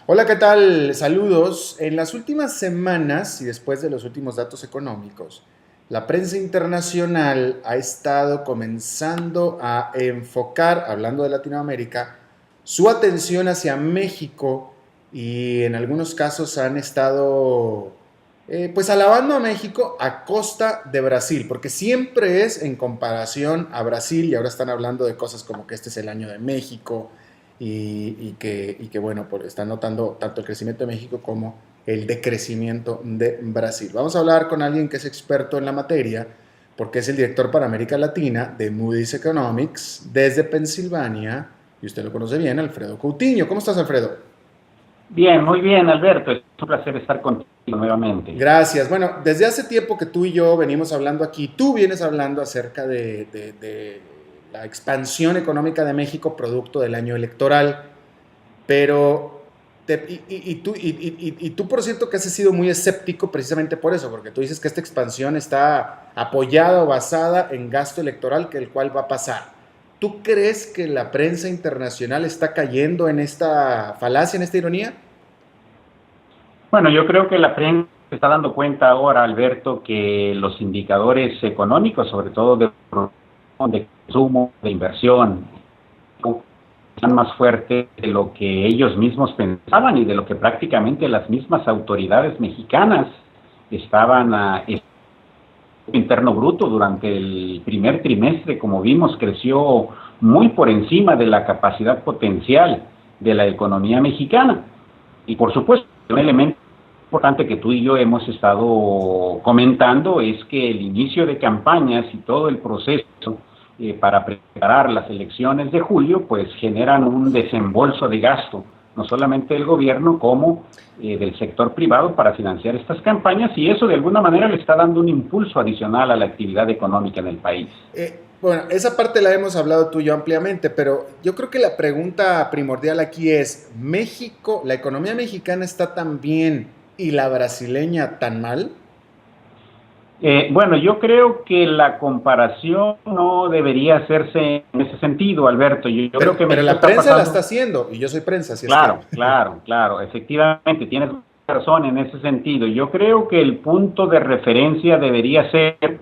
Hola, ¿qué tal? Saludos. En las últimas semanas y después de los últimos datos económicos, la prensa internacional ha estado comenzando a enfocar, hablando de Latinoamérica, su atención hacia México y en algunos casos han estado pues alabando a México a costa de Brasil, porque siempre es en comparación a Brasil y ahora están hablando de cosas como que este es el año de México y que bueno, pues están notando tanto el crecimiento de México como el decrecimiento de Brasil. Vamos a hablar con alguien que es experto en la materia, porque es el director para América Latina de Moody's Economics desde Pensilvania, y usted lo conoce bien, Alfredo Coutinho. ¿Cómo estás, Alfredo? Bien, muy bien, Alberto. Es un placer estar contigo nuevamente. Gracias. Bueno, desde hace tiempo que tú y yo venimos hablando aquí, tú vienes hablando acerca de la expansión económica de México producto del año electoral. Pero, tú, por cierto, que has sido muy escéptico precisamente por eso, porque tú dices que esta expansión está apoyada o basada en gasto electoral, que el cual va a pasar. ¿Tú crees que la prensa internacional está cayendo en esta falacia, en esta ironía? Bueno, yo creo que la prensa se está dando cuenta ahora, Alberto, que los indicadores económicos, sobre todo de producción, de consumo, de inversión, están más fuertes de lo que ellos mismos pensaban y de lo que prácticamente las mismas autoridades mexicanas estaban interno bruto durante el primer trimestre, como vimos, creció muy por encima de la capacidad potencial de la economía mexicana. Y por supuesto, un elemento importante que tú y yo hemos estado comentando es que el inicio de campañas y todo el proceso para preparar las elecciones de julio, pues generan un desembolso de gasto, no solamente del gobierno como del sector privado para financiar estas campañas, y eso de alguna manera le está dando un impulso adicional a la actividad económica en el país. Bueno, esa parte la hemos hablado tú y yo ampliamente, pero yo creo que la pregunta primordial aquí es, ¿México, la economía mexicana está tan bien y la brasileña tan mal? Bueno, yo creo que la comparación no debería hacerse en ese sentido, Alberto. Yo creo que Pero México la está prensa la está pasando. haciendo, y yo soy prensa, así es que... Claro, claro, claro, efectivamente, tienes razón en ese sentido. Yo creo que el punto de referencia debería ser,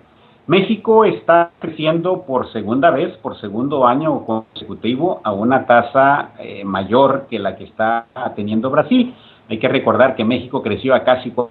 México está creciendo por segunda vez, por segundo año consecutivo, a una tasa mayor que la que está teniendo Brasil. Hay que recordar que México creció a casi 4%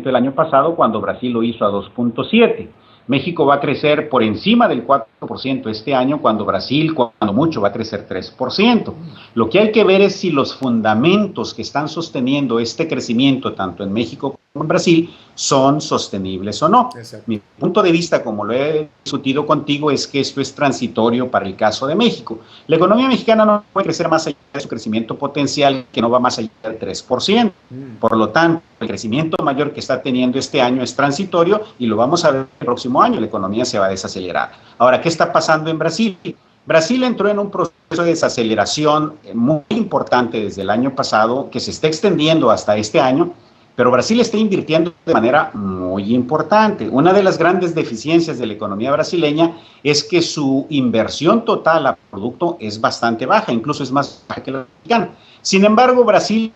el año pasado, cuando Brasil lo hizo a 2,7%. México va a crecer por encima del 4% este año, cuando Brasil, cuando mucho, va a crecer 3%. Lo que hay que ver es si los fundamentos que están sosteniendo este crecimiento, tanto en México como en Brasil, son sostenibles o no. Exacto. Mi punto de vista, como lo he discutido contigo, es que esto es transitorio para el caso de México. La economía mexicana no puede crecer más allá de su crecimiento potencial, que no va más allá del 3%. Mm. Por lo tanto, el crecimiento mayor que está teniendo este año es transitorio y lo vamos a ver el próximo año. La economía se va a desacelerar. Ahora, ¿qué está pasando en Brasil? Brasil entró en un proceso de desaceleración muy importante desde el año pasado, que se está extendiendo hasta este año, pero Brasil está invirtiendo de manera muy importante. Una de las grandes deficiencias de la economía brasileña es que su inversión total a producto es bastante baja, incluso es más baja que la mexicana. Sin embargo, Brasil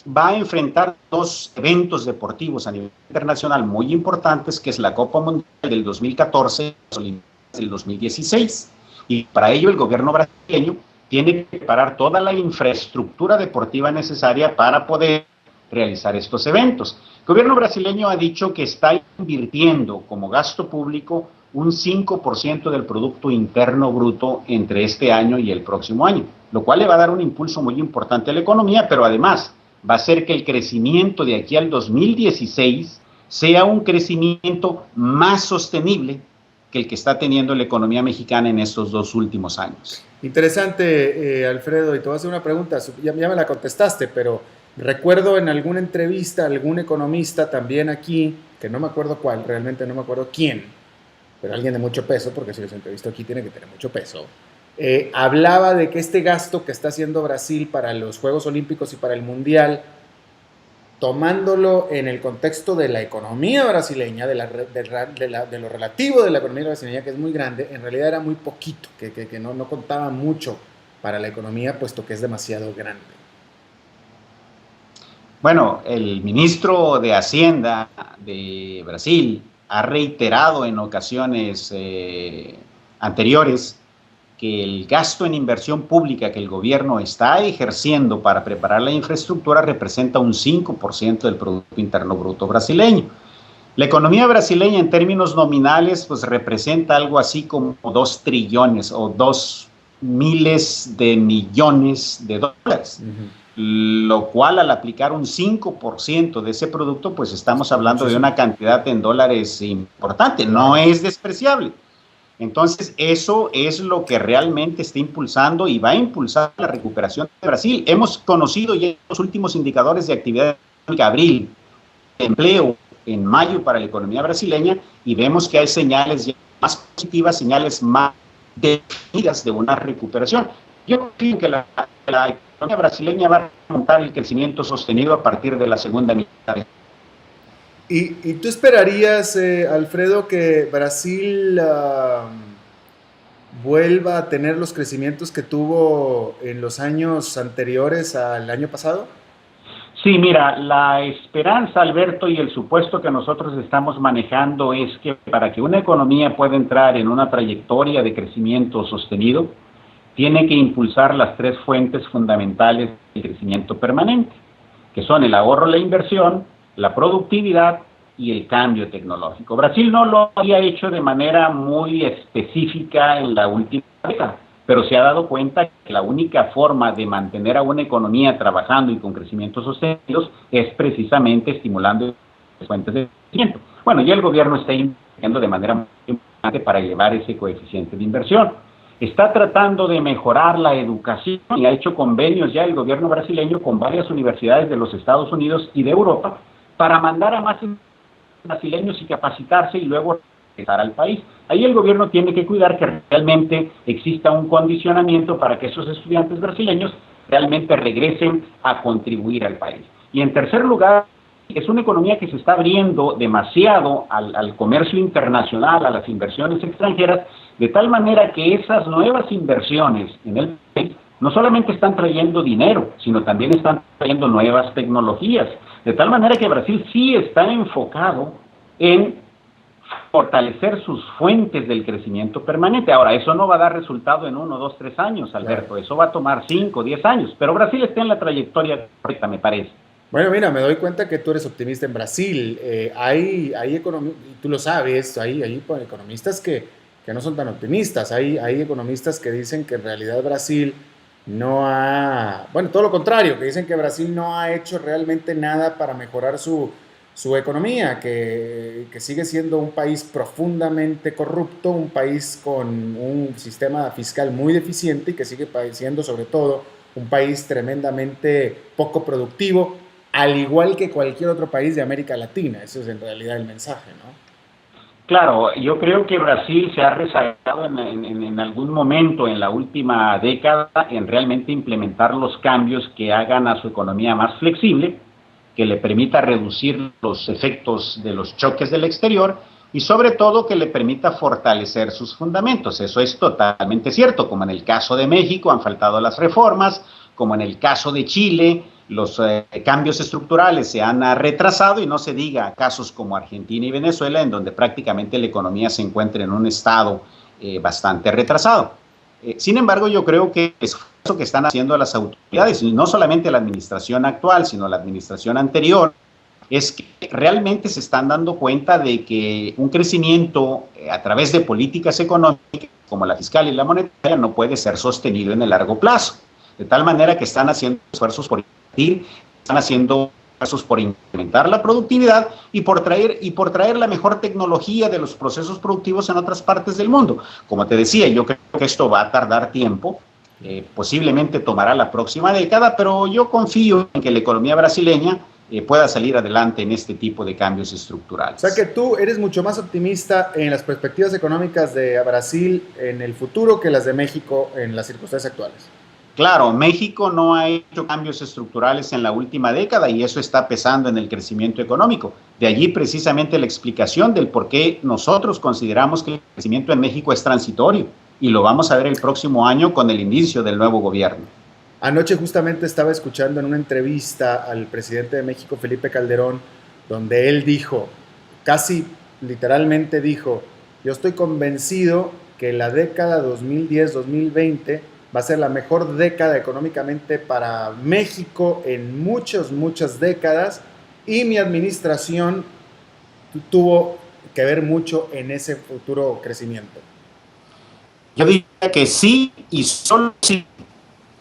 va a enfrentar dos eventos deportivos a nivel internacional muy importantes, que es la Copa Mundial del 2014 y las Olimpiadas del 2016. Y para ello el gobierno brasileño tiene que preparar toda la infraestructura deportiva necesaria para poder realizar estos eventos. El gobierno brasileño ha dicho que está invirtiendo como gasto público un 5% del Producto Interno Bruto entre este año y el próximo año, lo cual le va a dar un impulso muy importante a la economía, pero además va a hacer que el crecimiento de aquí al 2016 sea un crecimiento más sostenible que el que está teniendo la economía mexicana en estos dos últimos años. Interesante, Alfredo, y te voy a hacer una pregunta, ya me la contestaste, pero recuerdo en alguna entrevista, algún economista también aquí, que no me acuerdo cuál, realmente no me acuerdo quién, pero alguien de mucho peso, porque si los entrevisto aquí tiene que tener mucho peso, hablaba de que este gasto que está haciendo Brasil para los Juegos Olímpicos y para el Mundial, tomándolo en el contexto de la economía brasileña, de lo relativo de la economía brasileña, que es muy grande, en realidad era muy poquito, que no contaba mucho para la economía, puesto que es demasiado grande. Bueno, el ministro de Hacienda de Brasil ha reiterado en ocasiones anteriores que el gasto en inversión pública que el gobierno está ejerciendo para preparar la infraestructura representa un 5% del Producto Interno Bruto brasileño. La economía brasileña en términos nominales pues representa algo así como 2 trillones o 2 miles de millones de dólares. Lo cual al aplicar un 5% de ese producto, pues estamos hablando de una cantidad en dólares importante, no es despreciable. Entonces, eso es lo que realmente está impulsando y va a impulsar la recuperación de Brasil. Hemos conocido ya los últimos indicadores de actividad económica, abril, empleo en mayo para la economía brasileña, y vemos que hay señales ya más positivas, señales más definidas de una recuperación. Yo creo que la economía brasileña va a remontar el crecimiento sostenido a partir de la segunda mitad. ¿Y tú esperarías, Alfredo, que Brasil vuelva a tener los crecimientos que tuvo en los años anteriores al año pasado? Sí, mira, la esperanza, Alberto, y el supuesto que nosotros estamos manejando es que para que una economía pueda entrar en una trayectoria de crecimiento sostenido, tiene que impulsar las 3 fuentes fundamentales del crecimiento permanente, que son el ahorro, la inversión, la productividad y el cambio tecnológico. Brasil no lo había hecho de manera muy específica en la última década, pero se ha dado cuenta que la única forma de mantener a una economía trabajando y con crecimientos sostenidos es precisamente estimulando las fuentes de crecimiento. Bueno, ya el gobierno está invirtiendo de manera muy importante para elevar ese coeficiente de inversión. Está tratando de mejorar la educación y ha hecho convenios ya el gobierno brasileño con varias universidades de los Estados Unidos y de Europa para mandar a más brasileños y capacitarse y luego regresar al país. Ahí el gobierno tiene que cuidar que realmente exista un condicionamiento para que esos estudiantes brasileños realmente regresen a contribuir al país. Y en tercer lugar, es una economía que se está abriendo demasiado al comercio internacional, a las inversiones extranjeras, de tal manera que esas nuevas inversiones en el país no solamente están trayendo dinero, sino también están trayendo nuevas tecnologías. De tal manera que Brasil sí está enfocado en fortalecer sus fuentes del crecimiento permanente. Ahora, eso no va a dar resultado en 1, 2, 3 años, Alberto. Claro. Eso va a tomar 5, 10 años. Pero Brasil está en la trayectoria correcta, me parece. Bueno, mira, me doy cuenta que tú eres optimista en Brasil. Hay tú lo sabes, hay economistas que no son tan optimistas. Hay economistas que dicen que en realidad Brasil no ha, bueno, todo lo contrario, que dicen que Brasil no ha hecho realmente nada para mejorar su economía, que sigue siendo un país profundamente corrupto, un país con un sistema fiscal muy deficiente y que sigue siendo sobre todo un país tremendamente poco productivo, al igual que cualquier otro país de América Latina. Ese es en realidad el mensaje, ¿no? Claro, yo creo que Brasil se ha rezagado en algún momento en la última década en realmente implementar los cambios que hagan a su economía más flexible, que le permita reducir los efectos de los choques del exterior y sobre todo que le permita fortalecer sus fundamentos. Eso es totalmente cierto, como en el caso de México han faltado las reformas, como en el caso de Chile, los cambios estructurales se han retrasado, y no se diga casos como Argentina y Venezuela, en donde prácticamente la economía se encuentra en un estado bastante retrasado. Sin embargo, yo creo que el esfuerzo que están haciendo las autoridades, y no solamente la administración actual, sino la administración anterior, es que realmente se están dando cuenta de que un crecimiento a través de políticas económicas como la fiscal y la monetaria no puede ser sostenido en el largo plazo. De tal manera que están haciendo esfuerzos por invertir, están haciendo esfuerzos por incrementar la productividad y por traer la mejor tecnología de los procesos productivos en otras partes del mundo. Como te decía, yo creo que esto va a tardar tiempo, posiblemente tomará la próxima década, pero yo confío en que la economía brasileña pueda salir adelante en este tipo de cambios estructurales. O sea que tú eres mucho más optimista en las perspectivas económicas de Brasil en el futuro que las de México en las circunstancias actuales. Claro, México no ha hecho cambios estructurales en la última década y eso está pesando en el crecimiento económico. De allí precisamente la explicación del por qué nosotros consideramos que el crecimiento en México es transitorio y lo vamos a ver el próximo año con el inicio del nuevo gobierno. Anoche justamente estaba escuchando en una entrevista al presidente de México, Felipe Calderón, donde él dijo, casi literalmente dijo, yo estoy convencido que la década 2010-2020 va a ser la mejor década económicamente para México en muchas décadas y mi administración tuvo que ver mucho en ese futuro crecimiento. Yo diría que sí y solo sí.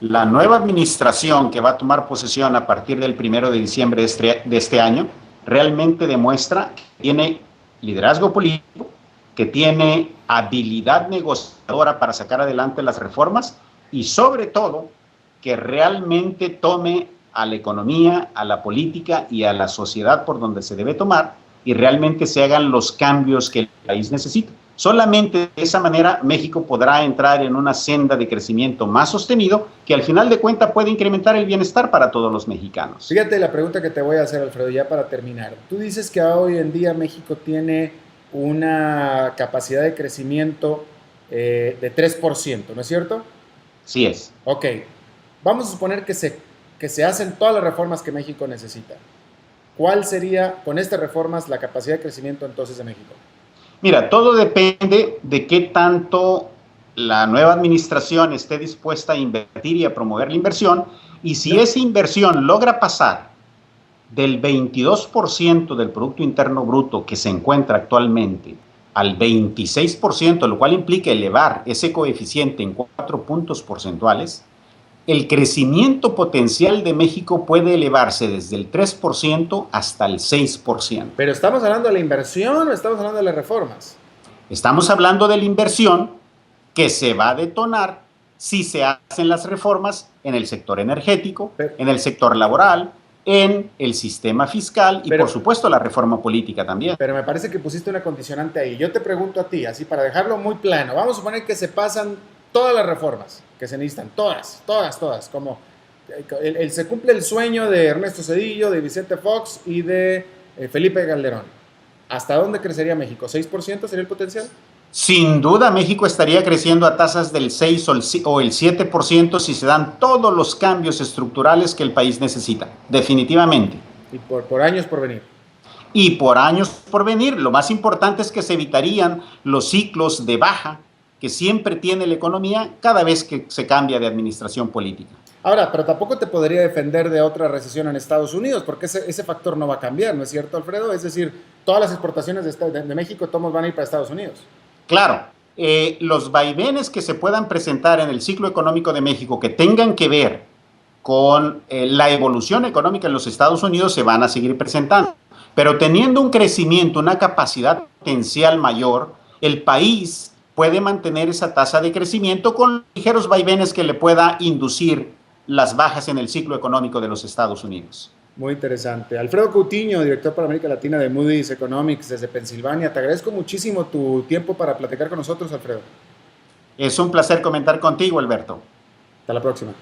La nueva administración que va a tomar posesión a partir del 1 de diciembre de este año realmente demuestra que tiene liderazgo político, que tiene habilidad negociadora para sacar adelante las reformas y sobre todo que realmente tome a la economía, a la política y a la sociedad por donde se debe tomar y realmente se hagan los cambios que el país necesita. Solamente de esa manera México podrá entrar en una senda de crecimiento más sostenido que al final de cuentas puede incrementar el bienestar para todos los mexicanos. Fíjate la pregunta que te voy a hacer, Alfredo, ya para terminar. Tú dices que hoy en día México tiene una capacidad de crecimiento de 3%, ¿no es cierto? Sí es. Ok, vamos a suponer que se hacen todas las reformas que México necesita. ¿Cuál sería, con estas reformas, la capacidad de crecimiento entonces de México? Mira, todo depende de qué tanto la nueva administración esté dispuesta a invertir y a promover la inversión, y si esa inversión logra pasar del 22% del Producto Interno Bruto que se encuentra actualmente al 26%, lo cual implica elevar ese coeficiente en 4 puntos porcentuales, el crecimiento potencial de México puede elevarse desde el 3% hasta el 6%. ¿Pero estamos hablando de la inversión o estamos hablando de las reformas? Estamos hablando de la inversión que se va a detonar si se hacen las reformas en el sector energético, en el sector laboral, en el sistema fiscal y por supuesto la reforma política también. Pero me parece que pusiste una condicionante ahí. Yo te pregunto a ti, así para dejarlo muy plano, vamos a suponer que se pasan todas las reformas que se necesitan, todas, como se cumple el sueño de Ernesto Zedillo, de Vicente Fox y de Felipe Calderón. ¿Hasta dónde crecería México? ¿6% sería el potencial? Sin duda México estaría creciendo a tasas del 6 o el 7% si se dan todos los cambios estructurales que el país necesita, definitivamente. Y por años por venir. Y por años por venir. Lo más importante es que se evitarían los ciclos de baja que siempre tiene la economía cada vez que se cambia de administración política. Ahora, pero tampoco te podría defender de otra recesión en Estados Unidos, porque ese factor no va a cambiar, ¿no es cierto, Alfredo? Es decir, todas las exportaciones de México, todos van a ir para Estados Unidos. Claro, los vaivenes que se puedan presentar en el ciclo económico de México que tengan que ver con la evolución económica en los Estados Unidos se van a seguir presentando. Pero teniendo un crecimiento, una capacidad potencial mayor, el país puede mantener esa tasa de crecimiento con ligeros vaivenes que le pueda inducir las bajas en el ciclo económico de los Estados Unidos. Muy interesante. Alfredo Coutinho, director para América Latina de Moody's Economics desde Pensilvania. Te agradezco muchísimo tu tiempo para platicar con nosotros, Alfredo. Es un placer comentar contigo, Alberto. Hasta la próxima.